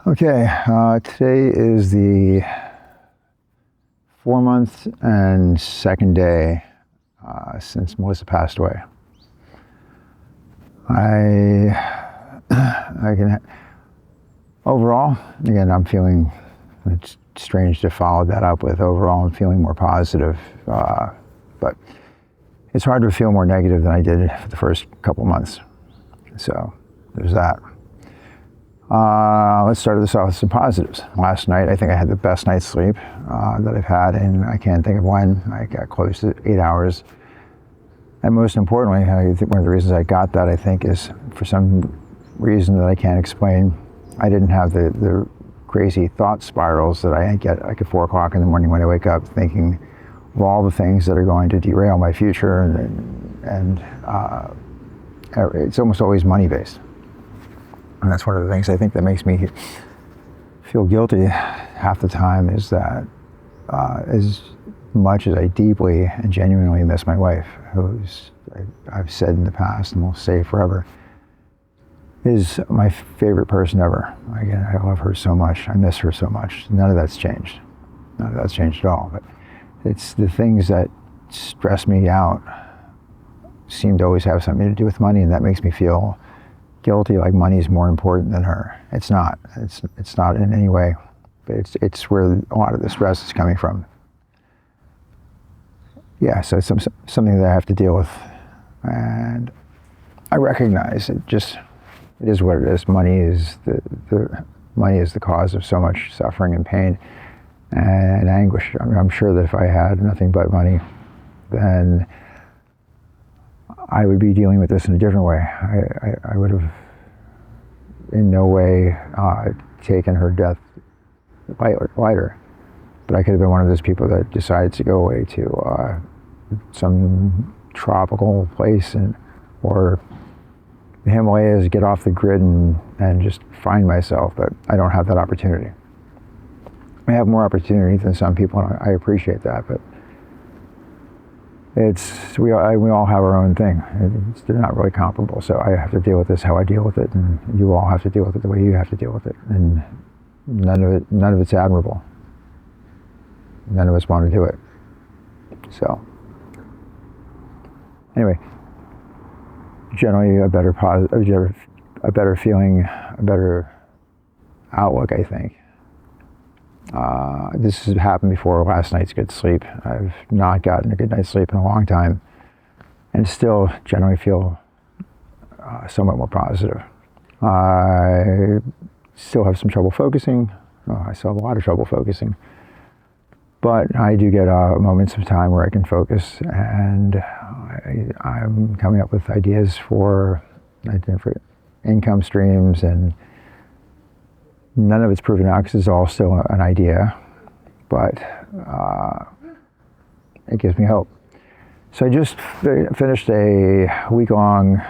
Okay, today is the 4 month and second day since Melissa passed away. Overall, again, I'm feeling, it's strange to follow that up with overall I'm feeling more positive, but it's hard to feel more negative than I did for the first couple months. So there's that. Let's start this off with some positives. Last night, I think I had the best night's sleep that I've had, and I can't think of when. I got close to 8 hours. And most importantly, I think one of the reasons I got that, I think, is for some reason that I can't explain, I didn't have the crazy thought spirals that I get like at 4 o'clock in the morning when I wake up thinking of all the things that are going to derail my future, and it's almost always money-based. And that's one of the things I think that makes me feel guilty half the time, is that as much as I deeply and genuinely miss my wife, who's, I've said in the past and will say forever, is my favorite person ever. Again, I love her so much. I miss her so much. None of that's changed. None of that's changed at all. But it's the things that stress me out seem to always have something to do with money, and that makes me feel guilty, like money is more important than her. It's not. It's not in any way, but it's where a lot of the stress is coming from. Yeah, so it's something that I have to deal with, and I recognize it is what it is. Money is the cause of so much suffering and pain and anguish. I'm sure that if I had nothing but money, then I would be dealing with this in a different way. I would have in no way taken her death lighter, but I could have been one of those people that decides to go away to some tropical place or the Himalayas, get off the grid and just find myself, but I don't have that opportunity. I have more opportunity than some people, and I appreciate that, but we all have our own thing. They're not really comparable, so I have to deal with this how I deal with it, and you all have to deal with it the way you have to deal with it, and none of it's admirable. None of us want to do it. So anyway, generally a better feeling, a better outlook, I think. This has happened before last night's good sleep. I've not gotten a good night's sleep in a long time, and still generally feel somewhat more positive. I still have some trouble focusing. I still have a lot of trouble focusing, but I do get moments of time where I can focus, and I'm coming up with ideas for different income streams, and none of it's proven out because it's all still an idea, but it gives me hope. So I just finished a week-long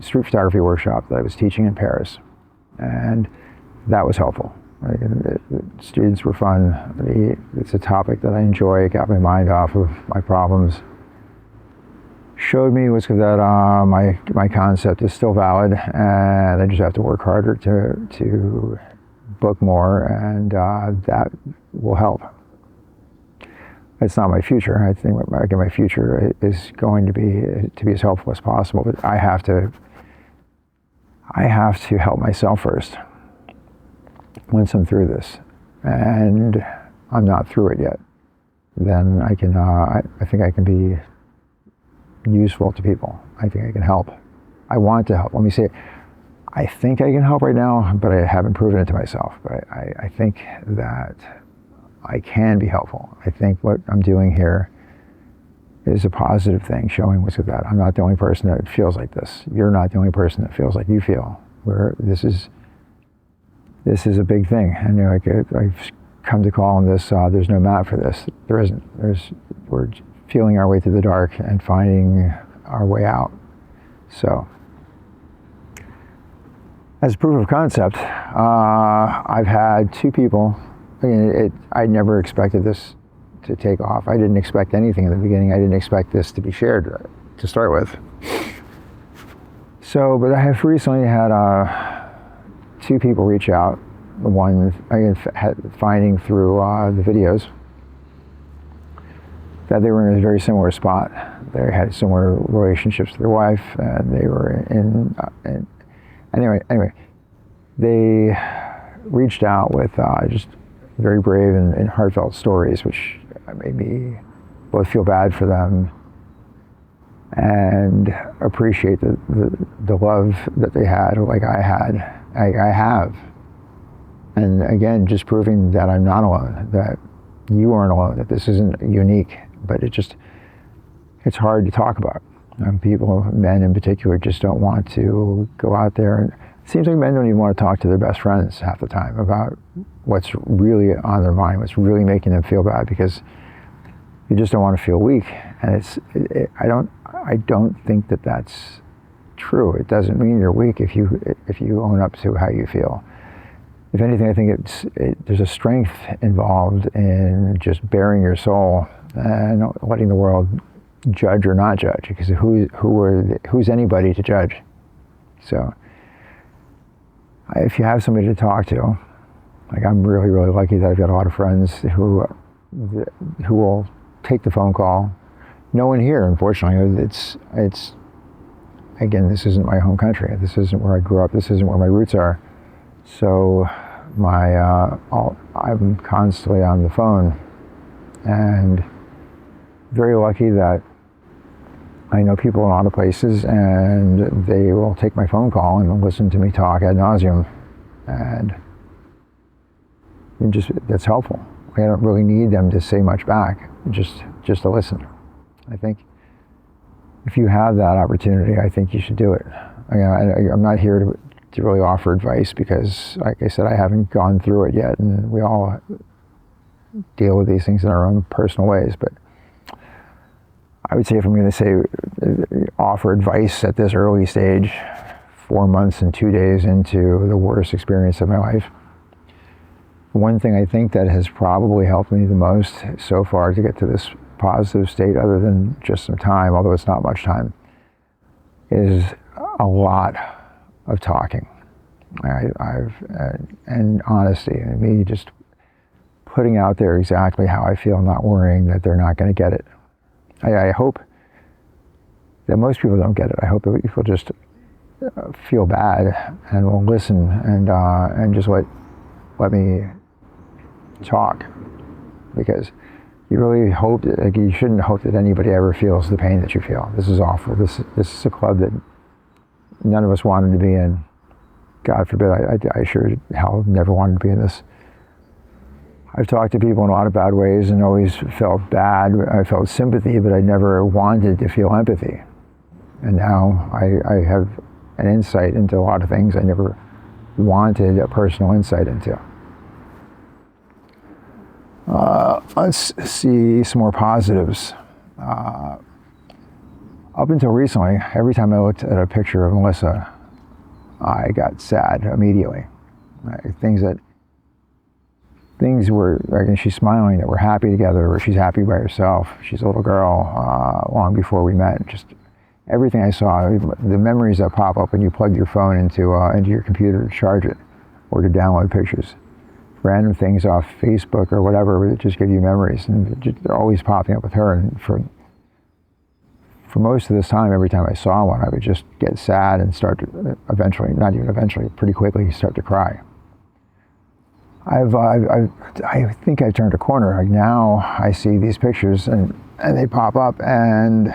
street photography workshop that I was teaching in Paris, and that was helpful. The students were fun. It's a topic that I enjoy. It got my mind off of my problems. Showed me that my concept is still valid, and I just have to work harder to book more, and that will help. It's not my future. I think my future is going to be as helpful as possible, but I have to help myself first. Once I'm through this, and I'm not through it yet, then I can. I think I can be useful to people. I think I can help. I want to help. Let me say, I think I can help right now, but I haven't proven it to myself. But I think that I can be helpful. I think what I'm doing here is a positive thing, showing what's with that. I'm not the only person that feels like this. You're not the only person that feels like you feel. This is a big thing, and I've come to call on this. There's no map for this. There isn't. We're feeling our way through the dark and finding our way out. So, as proof of concept, I've had 2 people. I never expected this to take off. I didn't expect anything in the beginning. I didn't expect this to be shared to start with. So, but I have recently had two people reach out. One, again, finding through the videos that they were in a very similar spot. They had similar relationships with their wife, and they were in anyway, they reached out with just very brave and heartfelt stories, which made me both feel bad for them and appreciate the love that they had, like I have. And again, just proving that I'm not alone, that you aren't alone, that this isn't unique, but it's hard to talk about. People, men in particular, just don't want to go out there. And it seems like men don't even want to talk to their best friends half the time about what's really on their mind, what's really making them feel bad, because you just don't want to feel weak. And I don't think that that's true. It doesn't mean you're weak if you own up to how you feel. If anything, I think there's a strength involved in just bearing your soul and letting the world judge or not judge, because who's anybody to judge? So if you have somebody to talk to, like I'm really, really lucky that I've got a lot of friends who will take the phone call. No one here, unfortunately. It's again, this isn't my home country. This isn't where I grew up. This isn't where my roots are. So I'm constantly on the phone, and very lucky that I know people in a lot of places, and they will take my phone call and listen to me talk ad nauseum, and that's helpful. I don't really need them to say much back, just to listen. I think if you have that opportunity, I think you should do it. I'm not here to really offer advice, because, like I said, I haven't gone through it yet, and we all deal with these things in our own personal ways. But I would say, if I'm going to say offer advice at this early stage, 4 months and 2 days into the worst experience of my life, one thing I think that has probably helped me the most so far to get to this positive state, other than just some time, although it's not much time, is a lot of talking. And honesty, and me just putting out there exactly how I feel, not worrying that they're not going to get it. I hope that most people don't get it. I hope that people just feel bad and will listen and just let me talk, because you really hope that, like, you shouldn't hope that anybody ever feels the pain that you feel. This is awful. This is a club that none of us wanted to be in. God forbid, I sure hell never wanted to be in this. I've talked to people in a lot of bad ways and always felt bad. I felt sympathy, but I never wanted to feel empathy. And now I have an insight into a lot of things I never wanted a personal insight into. Let's see some more positives. Up until recently, every time I looked at a picture of Melissa, I got sad immediately. Things were, like, she's smiling, that we're happy together, or she's happy by herself. She's a little girl, long before we met. Just everything I saw, the memories that pop up when you plug your phone into your computer to charge it, or to download pictures. Random things off Facebook or whatever that just give you memories, and they're always popping up with her. And for most of this time, every time I saw one, I would just get sad and start to pretty quickly start to cry. I think I've turned a corner. Like, now I see these pictures and they pop up and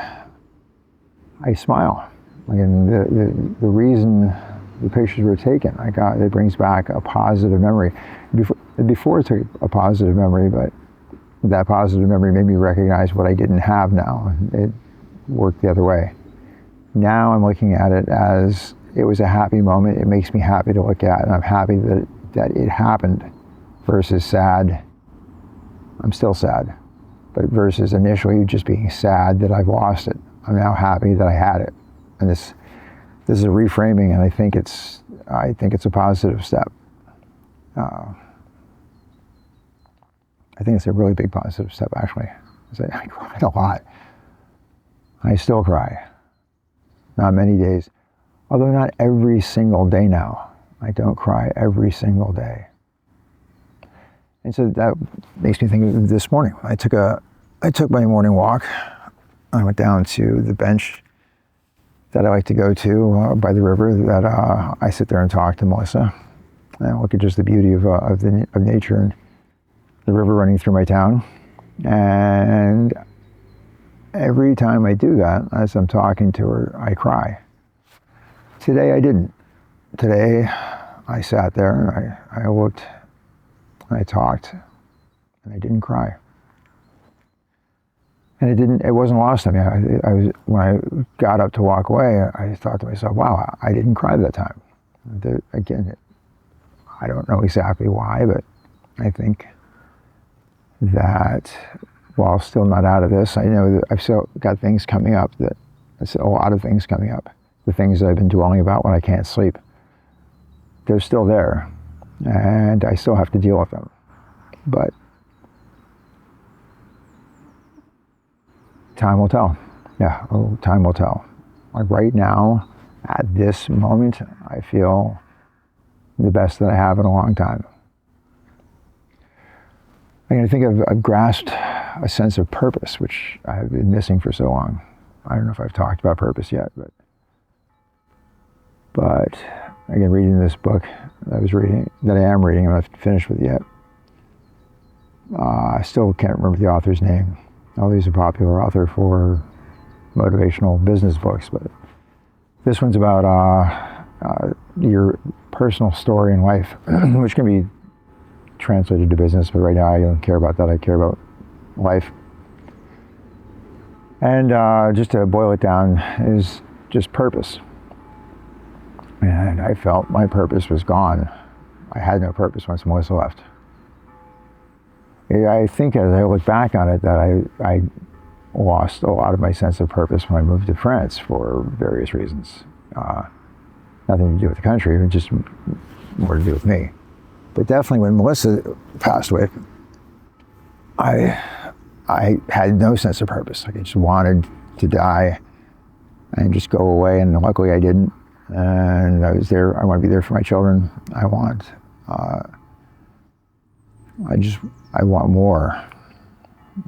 I smile. And the reason the pictures were taken, it brings back a positive memory. Before it took a positive memory, but that positive memory made me recognize what I didn't have now. It worked the other way. Now I'm looking at it as it was a happy moment. It makes me happy to look at, and I'm happy that it happened, versus sad. I'm still sad, but versus initially just being sad that I've lost it. I'm now happy that I had it, and this is a reframing, and I think it's a positive step. I think it's a really big positive step, actually. I cried a lot. I still cry. Not many days, although not every single day now. I don't cry every single day. And so that makes me think of this morning. I took my morning walk. I went down to the bench that I like to go to by the river that I sit there and talk to Melissa and look at just the beauty of nature and the river running through my town. And every time I do that, as I'm talking to her, I cry. Today I didn't. Today I sat there and I looked, and I talked, and I didn't cry. And it wasn't lost on me. I was, when I got up to walk away, I thought to myself, wow, I didn't cry that time. Again, I don't know exactly why, but I think that while still not out of this, I know that I've still got things coming up, a lot of things coming up. The things that I've been dwelling about when I can't sleep, they're still there, and I still have to deal with them. But time will tell. Yeah, time will tell. Like right now, at this moment, I feel the best that I have in a long time. I think I've grasped a sense of purpose, which I've been missing for so long. I don't know if I've talked about purpose yet, but again, reading this book that I am reading, I'm not finished with it yet. I still can't remember the author's name. Although he's a popular author for motivational business books, but this one's about your personal story in life, which can be translated to business, but right now I don't care about that. I care about life. And just to boil it down is just purpose. And I felt my purpose was gone. I had no purpose once Melissa left. I think as I look back on it that I lost a lot of my sense of purpose when I moved to France for various reasons. Nothing to do with the country, just more to do with me. But definitely when Melissa passed away, I had no sense of purpose. I just wanted to die and just go away, and luckily I didn't. And I was there. I want to be there for my children. I want more.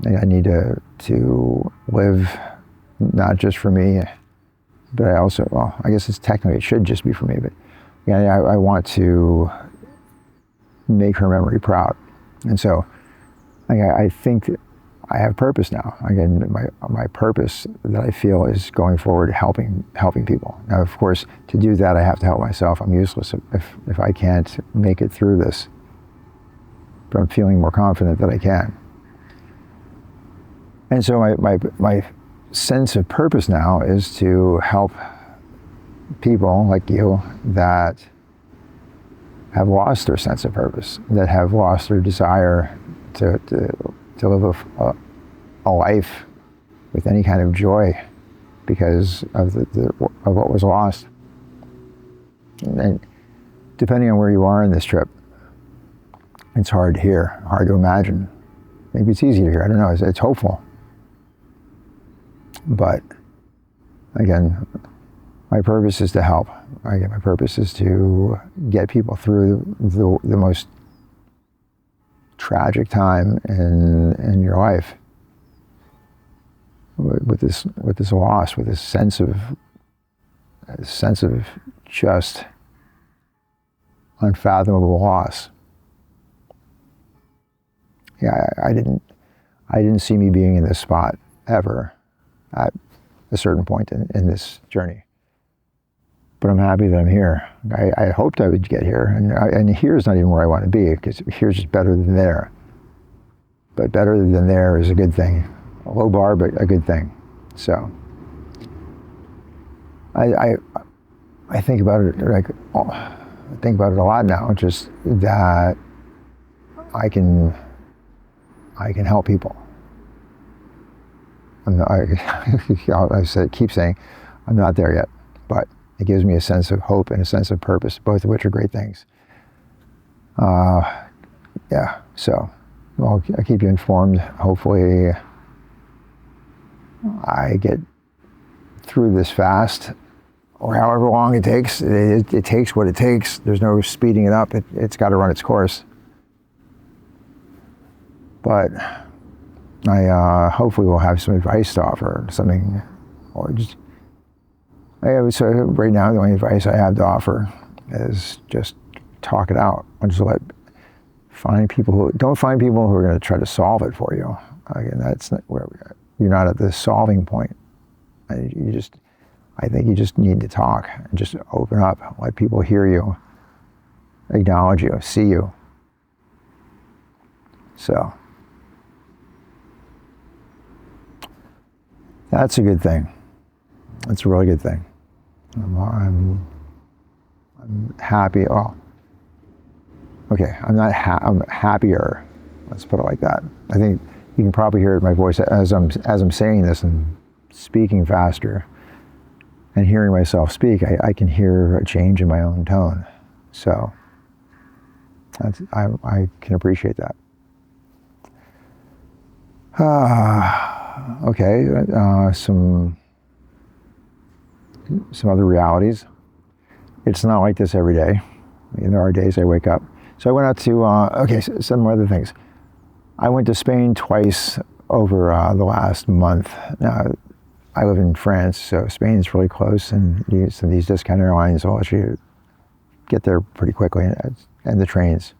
I need to live not just for me, but I also, well, I guess it should just be for me, but yeah, I want to make her memory proud. And so I think that I have purpose now. Again, my purpose that I feel is going forward, helping people. Now, of course, to do that, I have to help myself. I'm useless if I can't make it through this. But I'm feeling more confident that I can. And so my sense of purpose now is to help people like you that have lost their sense of purpose, that have lost their desire to live a life with any kind of joy because of of what was lost. And depending on where you are in this trip, it's hard to hear, hard to imagine. Maybe it's easy to hear, I don't know, it's hopeful. But again, my purpose is to help. Again, my purpose is to get people through the most tragic time in your life with this loss, with this sense of just unfathomable loss. Yeah, I didn't see me being in this spot ever at a certain point in this journey. But I'm happy that I'm here. I hoped I would get here, and here's not even where I want to be, because here's just better than there. But better than there is a good thing. A low bar, but a good thing. So I think about it I think about it a lot now. Just that I can help people. Keep saying I'm not there yet, but it gives me a sense of hope and a sense of purpose, both of which are great things. Yeah, so I'll keep you informed. Hopefully I get through this fast. or however long it takes. It takes what it takes. There's no speeding it up. It's got to run its course. But I hopefully will have some advice to offer, something, or just. So right now, the only advice I have to offer is just talk it out. And just don't find people who are going to try to solve it for you. Again, that's not where you're not at the solving point. I think you just need to talk and just open up, let people hear you, acknowledge you, see you. So that's a good thing. That's a really good thing. I'm happy. Oh, okay. I'm happier. Let's put it like that. I think you can probably hear it in my voice as I'm saying this and speaking faster and hearing myself speak. I can hear a change in my own tone. So I can appreciate that. Okay. Some other realities. It's not like this every day. There are days I wake up. So I went out to, some other things. I went to Spain twice over the last month. Now, I live in France, so Spain's really close, and so these discount airlines will let you get there pretty quickly, and the trains.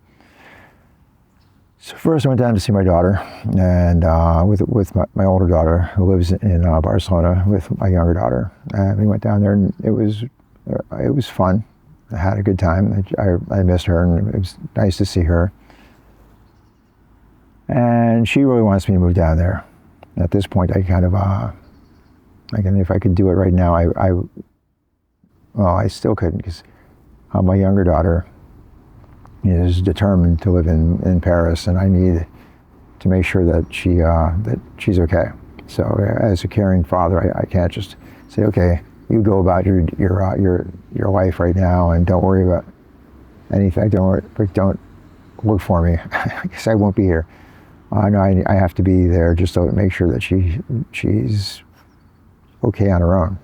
So first I went down to see my daughter, and with my older daughter who lives in Barcelona with my younger daughter. And we went down there, and it was fun. I had a good time. I missed her, and it was nice to see her. And she really wants me to move down there. At this point, I kind of, if I could do it right now, I still couldn't, because my younger daughter is determined to live in Paris, and I need to make sure that she's okay. So as a caring father, I can't just say, okay, you go about your life right now, and don't worry about anything. Don't look for me, because I won't be here. No, I have to be there just to make sure that she's okay on her own.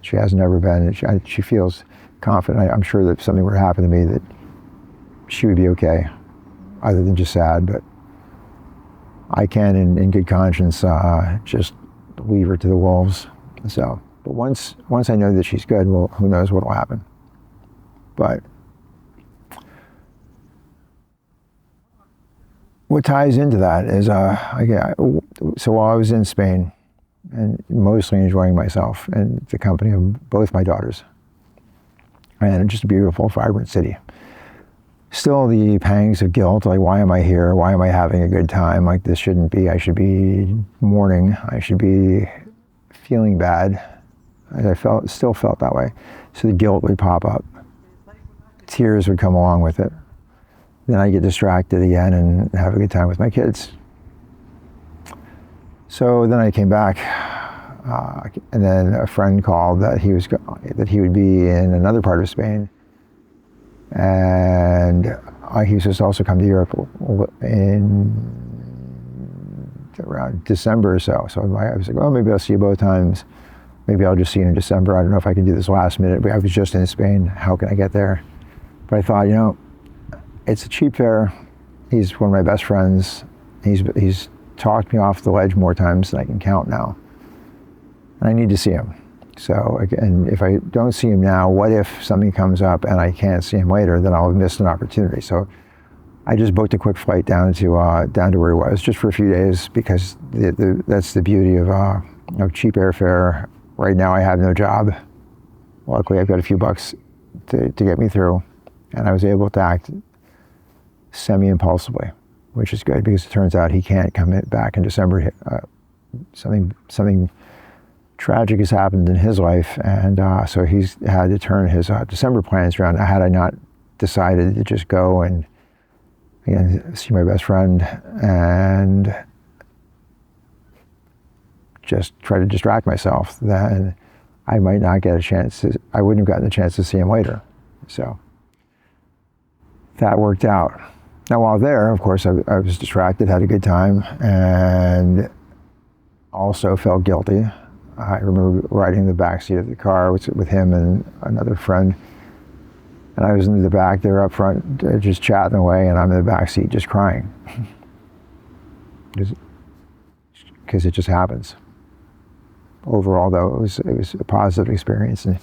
She has never been. She feels confident. I'm sure that if something were to happen to me, that she would be okay, other than just sad. But I can, in good conscience, just leave her to the wolves. So, but once I know that she's good, well, who knows what will happen. But what ties into that is, so while I was in Spain, and mostly enjoying myself and the company of both my daughters, and just a beautiful, vibrant city. Still the pangs of guilt, like, why am I here? Why am I having a good time? Like, this shouldn't be. I should be mourning. I should be feeling bad. I still felt that way. So the guilt would pop up. Tears would come along with it. Then I get distracted again and have a good time with my kids. So then I came back, and then a friend called that he would be in another part of Spain, and he was supposed to also come to Europe in around December or so. So I was like, well, maybe I'll see you both times. Maybe I'll just see you in December. I don't know if I can do this last minute, but I was just in Spain. How can I get there? But I thought, it's a cheap fare. He's one of my best friends. He's talked me off the ledge more times than I can count now. And I need to see him. So again, if I don't see him now, what if something comes up and I can't see him later? Then I'll have missed an opportunity. So I just booked a quick flight down to where he was, just for a few days, because that's the beauty of cheap airfare. Right now I have no job. Luckily I've got a few bucks to get me through, and I was able to act semi-impulsively, which is good, because it turns out he can't come back in December. Something tragic has happened in his life, and so he's had to turn his December plans around. Had I not decided to just go and again see my best friend and just try to distract myself, then I might not get a chance. I wouldn't have gotten a chance to see him later. So that worked out. Now, while there, of course, I was distracted, had a good time, and also felt guilty. I remember riding in the back seat of the car with him and another friend. And I was in the back, they were up front just chatting away, and I'm in the back seat just crying. Because it just happens. Overall, though, it was a positive experience and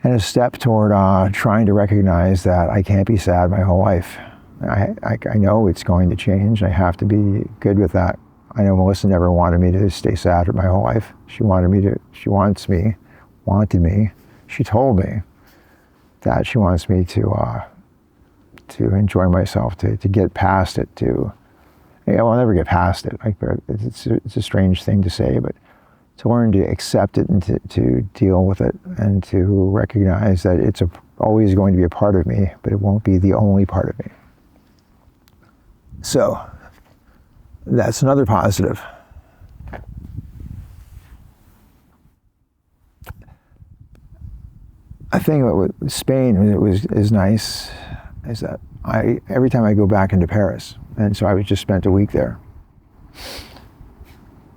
a step toward trying to recognize that I can't be sad my whole life. I know it's going to change. I have to be good with that. I know Melissa never wanted me to stay sad my whole life. She wanted me. She told me that she wants me to enjoy myself, to get past it, I'll never get past it. It's a strange thing to say, but to learn to accept it and to deal with it and to recognize that it's always going to be a part of me, but it won't be the only part of me. So that's another positive. I think with Spain is nice is that every time I go back into Paris, and so I just spent a week there,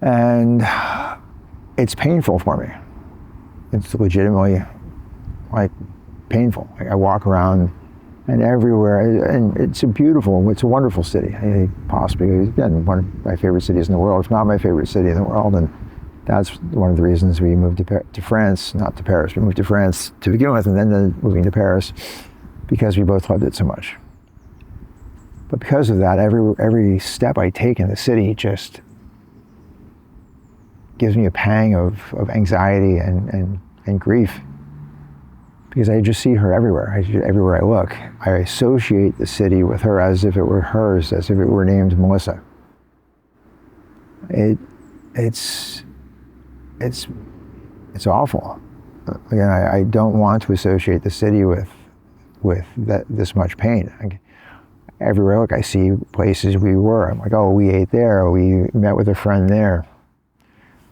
and it's painful for me. It's legitimately painful. I walk around and everywhere, and it's a wonderful city. Possibly, again, one of my favorite cities in the world, if not my favorite city in the world, and that's one of the reasons we moved to France, not to Paris. We moved to France to begin with, and then moving to Paris, because we both loved it so much. But because of that, every step I take in the city just gives me a pang of anxiety and grief, because I just see her everywhere. Everywhere I look, I associate the city with her as if it were hers, as if it were named Melissa. It's awful. Again, I don't want to associate the city with this much pain. Everywhere I look, I see places we were. I'm like, oh, we ate there. We met with a friend there.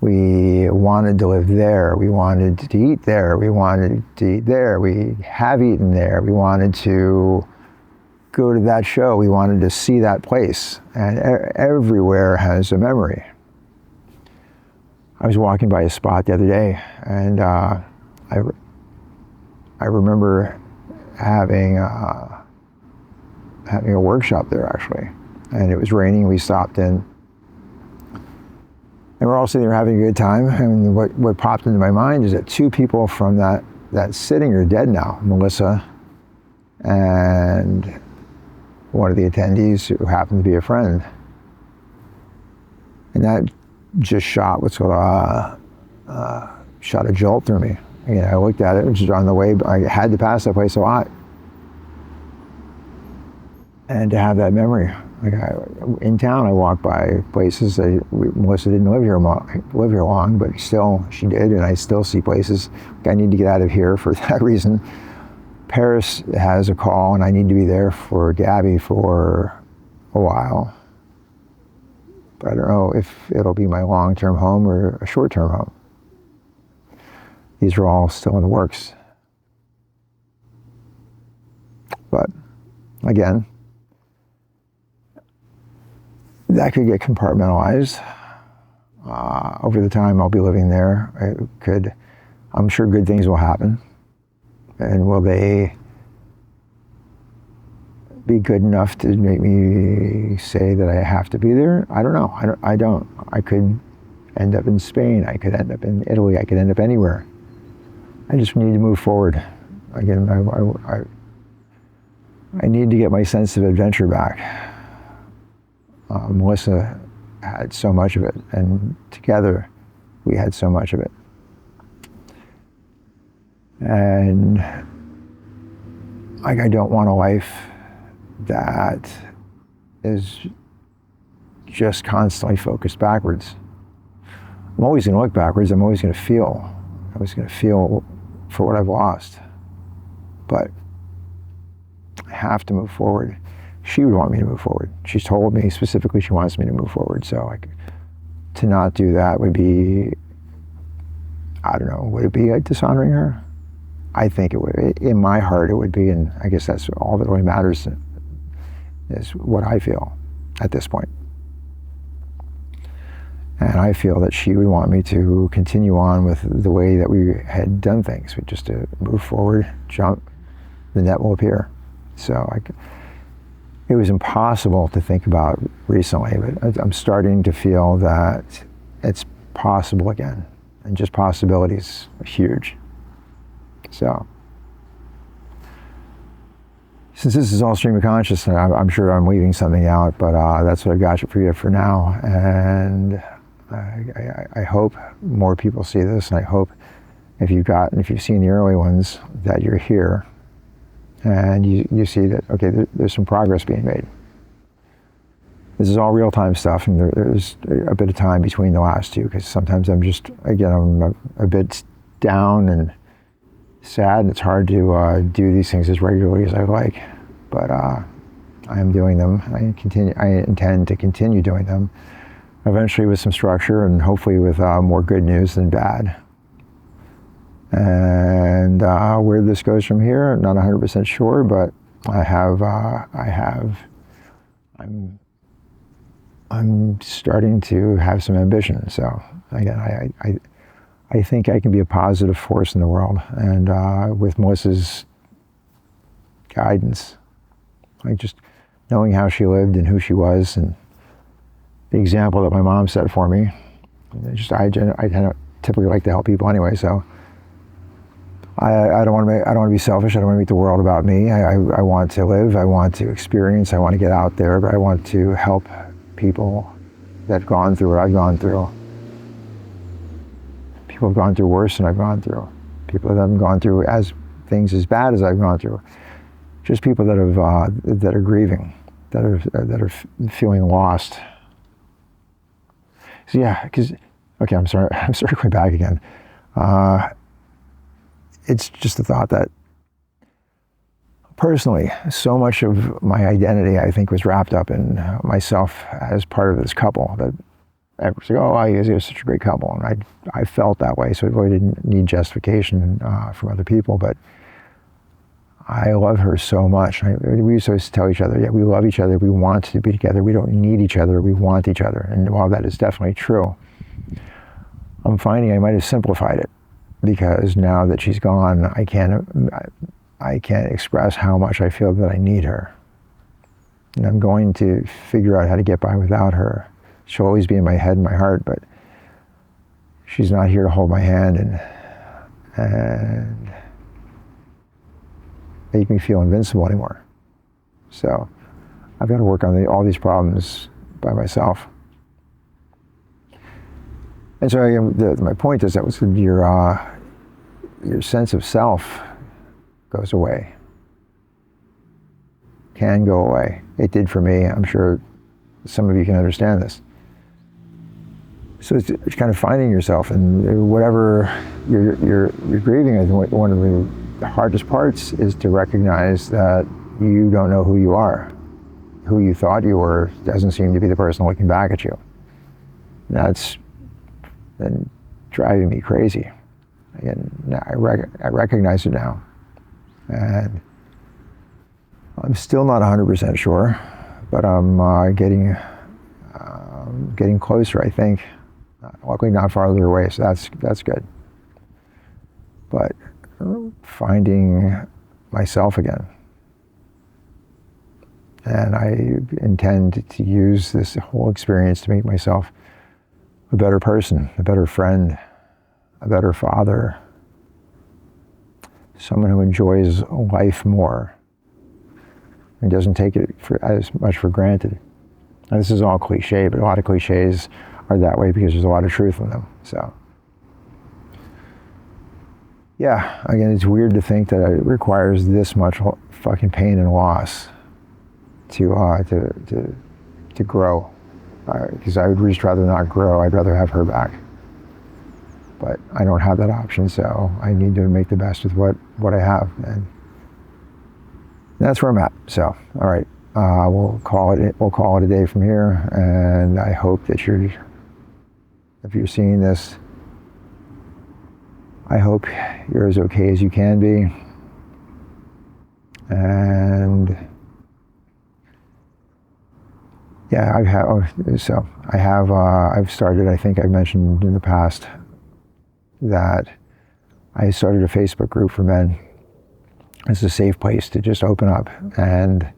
We wanted to live there. We wanted to eat there. We wanted to eat there. We have eaten there. We wanted to go to that show. We wanted to see that place. And everywhere has a memory. I was walking by a spot the other day, and I remember having a workshop there, actually. And it was raining. We stopped in. And we're all sitting there having a good time. And what popped into my mind is that two people from that sitting are dead now. Melissa and one of the attendees who happened to be a friend. And that just shot shot a jolt through me. I looked at it, which was on the way, but I had to pass that place a lot. And to have that memory. In town, I walk by places. Melissa didn't live here long, but still, she did, and I still see places. I need to get out of here for that reason. Paris has a call, and I need to be there for Gabby for a while. But I don't know if it'll be my long-term home or a short-term home. These are all still in the works. But again, that could get compartmentalized. Over the time I'll be living there, I'm sure good things will happen. And will they be good enough to make me say that I have to be there? I don't know. I don't. I could end up in Spain. I could end up in Italy. I could end up anywhere. I just need to move forward. Again, I need to get my sense of adventure back. Melissa had so much of it, and together we had so much of it. And I don't want a life that is just constantly focused backwards. I'm always going to look backwards. I'm always going to feel. I was going to feel for what I've lost. But I have to move forward. She would want me to move forward. She's told me specifically she wants me to move forward. So to not do that would be, I don't know, would it be dishonoring her? I think it would. In my heart it would be, and I guess that's all that really matters is what I feel at this point. And I feel that she would want me to continue on with the way that we had done things, just to move forward, jump, the net will appear. So it was impossible to think about recently, but I'm starting to feel that it's possible again. And just possibilities are huge. So, since this is all stream of consciousness, I'm sure I'm leaving something out, but that's what I've got for you for now. And I hope more people see this, and I hope if you've seen the early ones, that you're here and you see that, okay, there's some progress being made. This is all real-time stuff, and there's a bit of time between the last two, because sometimes I'm a bit down and sad, and it's hard to do these things as regularly as I like. But I am doing them. I intend to continue doing them, eventually with some structure, and hopefully with more good news than bad. And where this goes from here, I'm not 100% sure, but I'm starting to have some ambition. So again, I think I can be a positive force in the world, and with Melissa's guidance, like just knowing how she lived and who she was, and the example that my mom set for me. I typically like to help people anyway, so I don't want to be selfish. I don't want to make the world about me. I want to live. I want to experience. I want to get out there, but I want to help people that have gone through what I've gone through. People have gone through worse than I've gone through. People that haven't gone through things as bad as I've gone through. Just people that are grieving, that are feeling lost. So yeah, because okay, I'm circling back again. It's just the thought that personally, so much of my identity, I think, was wrapped up in myself as part of this couple. That everyone's like, oh, you guys are such a great couple. And I felt that way, so I really didn't need justification from other people. But I love her so much. We used to always tell each other, yeah, we love each other, we want to be together, we don't need each other, we want each other. And while that is definitely true, I'm finding I might have simplified it, because now that she's gone, I can't express how much I feel that I need her. And I'm going to figure out how to get by without her. She'll always be in my head and my heart, but she's not here to hold my hand and make me feel invincible anymore. So I've got to work on all these problems by myself. And so my point is that your sense of self goes away, can go away. It did for me. I'm sure some of you can understand this. So it's kind of finding yourself, and whatever you're grieving. I think one of the hardest parts is to recognize that you don't know who you are. Who you thought you were doesn't seem to be the person looking back at you. That's been driving me crazy. Again, I recognize it now. And I'm still not 100% sure, but I'm getting closer, I think. Luckily not farther away, so that's good. But finding myself again. And I intend to use this whole experience to make myself a better person, a better friend, a better father, someone who enjoys life more and doesn't take it as much for granted. Now, this is all cliche, but a lot of cliches are that way because there's a lot of truth in them. So, yeah, again, it's weird to think that it requires this much fucking pain and loss to grow. Because I would just rather not grow. I'd rather have her back. But I don't have that option, so I need to make the best with what I have, and that's where I'm at. So, all right, we'll call it a day from here, and I hope that if you're seeing this, I hope you're as okay as you can be, and Yeah, I've started, I think I mentioned in the past that I started a Facebook group for men. It's a safe place to just open up and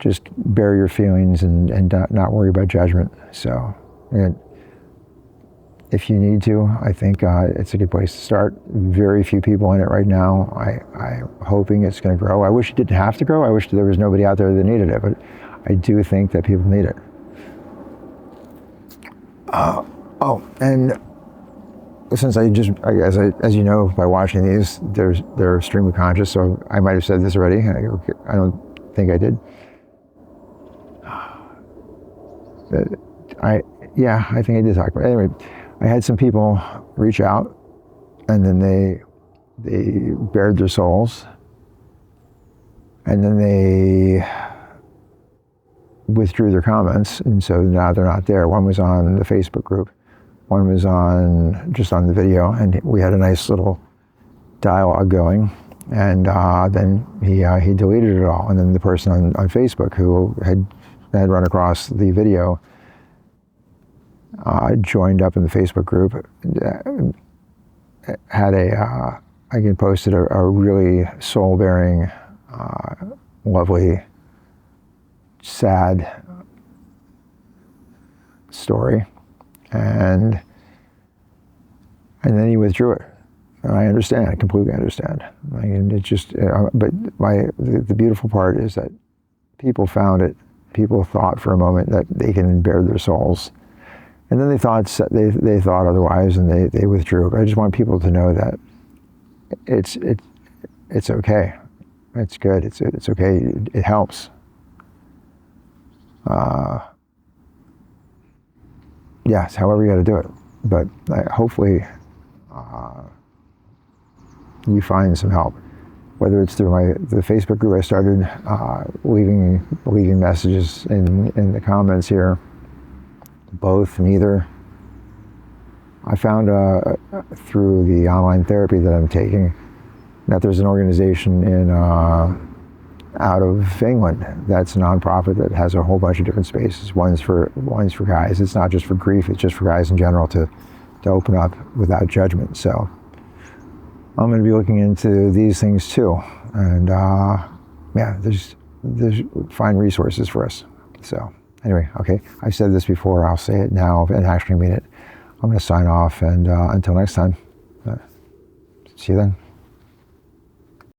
just bare your feelings and not worry about judgment. So if you need to, I think it's a good place to start. Very few people in it right now. I'm hoping it's going to grow. I wish it didn't have to grow. I wish there was nobody out there that needed it, but I do think that people need it. And since as you know by watching these, they're stream of conscious, so I might have said this already. I don't think I did. I think I did talk about it. Anyway, I had some people reach out, and then they bared their souls, and then they withdrew their comments, and so now they're not there. One was on the Facebook group, one was just on the video, and we had a nice little dialogue going, and then he deleted it all. And then the person on Facebook who had run across the video joined up in the Facebook group, had posted a really soul-bearing, lovely, sad story, and then he withdrew it. And I understand. I completely understand. It just, but the beautiful part is that people found it. People thought for a moment that they can bare their souls, and then they thought otherwise, and they withdrew. But I just want people to know that it's okay. It's good. It's okay. It helps. Yes, however you got to do it. But hopefully you find some help, whether it's through the Facebook group I started, leaving messages in the comments here, both, neither. I found through the online therapy that I'm taking that there's an organization out of England that's a nonprofit that has a whole bunch of different spaces. One's for guys. It's not just for grief, it's just for guys in general to open up without judgment. So I'm going to be looking into these things too, and there's fine resources for us. So anyway, okay, I've said this before, I'll say it now and actually mean it. I'm going to sign off, and until next time, see you then.